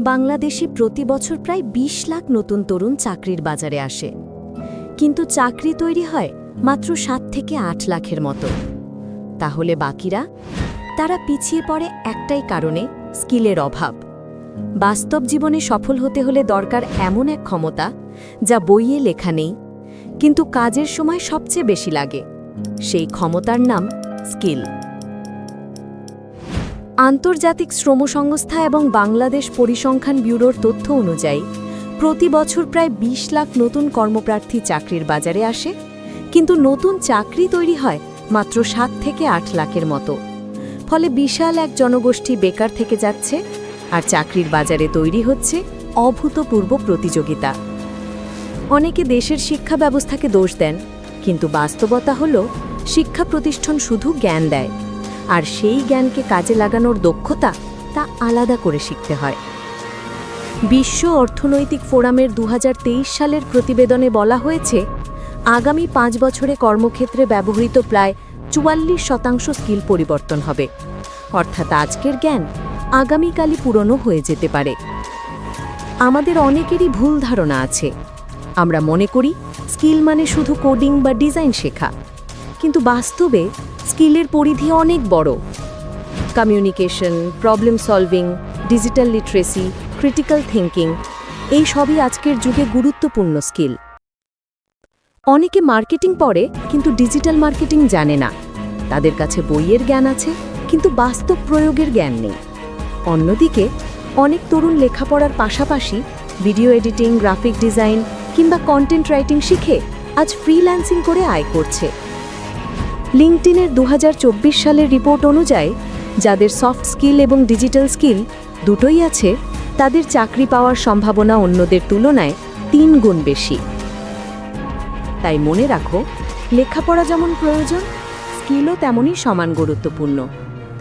বাংলাদেশে প্রতি বছর প্রায় ২০ লাখ নতুন তরুণ চাকরির বাজারে আসে, কিন্তু চাকরি তৈরি হয় মাত্র ৭ থেকে ৮ লাখের মতো। তাহলে বাকিরা? তারা পিছিয়ে পড়ে একটাই কারণে, স্কিলের অভাব। বাস্তব জীবনে সফল হতে হলে দরকার এমন এক ক্ষমতা যা বইয়ে লেখা নেই, কিন্তু কাজের সময় সবচেয়ে বেশি লাগে। সেই ক্ষমতার নাম স্কিল। আন্তর্জাতিক শ্রম সংস্থা এবং বাংলাদেশ পরিসংখ্যান ব্যুরোর তথ্য অনুযায়ী প্রতি বছর প্রায় ২০ লাখ নতুন কর্মপ্রার্থী চাকরির বাজারে আসে, কিন্তু নতুন চাকরি তৈরি হয় মাত্র ৭ থেকে ৮ লাখের মতো। ফলে বিশাল এক জনগোষ্ঠী বেকার থেকে যাচ্ছে, আর চাকরির বাজারে তৈরি হচ্ছে অভূতপূর্ব প্রতিযোগিতা। অনেকে দেশের শিক্ষা ব্যবস্থাকে দোষ দেন, কিন্তু বাস্তবতা হল শিক্ষা প্রতিষ্ঠান শুধু জ্ঞান দেয়, আর সেই জ্ঞানকে কাজে লাগানোর দক্ষতা তা আলাদা করে শিখতে হয়। বিশ্ব অর্থনৈতিক ফোরামের ২০২৩ সালের প্রতিবেদনে বলা হয়েছে, আগামী ৫ বছরে কর্মক্ষেত্রে ব্যবহৃত প্রায় ৪৪% স্কিল পরিবর্তন হবে। অর্থাৎ আজকের জ্ঞান আগামীকালই পুরনো হয়ে যেতে পারে। আমাদের অনেকেরই ভুল ধারণা আছে। আমরা মনে করি স্কিল মানে শুধু কোডিং বা ডিজাইন শেখা, কিন্তু বাস্তবে স্কিলের পরিধি অনেক বড়। Communication, problem solving, digital literacy, critical thinking, এই সবই আজকের যুগে গুরুত্বপূর্ণ স্কিল। অনেকে মার্কেটিং পড়ে কিন্তু ডিজিটাল মার্কেটিং জানে না। তাদের কাছে বইয়ের জ্ঞান আছে, কিন্তু বাস্তব প্রয়োগের জ্ঞান নেই। অন্যদিকে অনেক তরুণ লেখাপড়ার পাশাপাশি ভিডিও এডিটিং, গ্রাফিক ডিজাইন কিংবা কন্টেন্ট রাইটিং শিখে আজ ফ্রিল্যান্সিং করে আয় করছে। লিঙ্কডইনের ২০২৪ সালের রিপোর্ট অনুযায়ী যাদের সফট স্কিল এবং ডিজিটাল স্কিল দুটোই আছে, তাদের চাকরি পাওয়ার সম্ভাবনা অন্যদের তুলনায় ৩ গুণ বেশি। তাই মনে রাখো, লেখাপড়া যেমন প্রয়োজন, স্কিলও তেমনই সমান গুরুত্বপূর্ণ।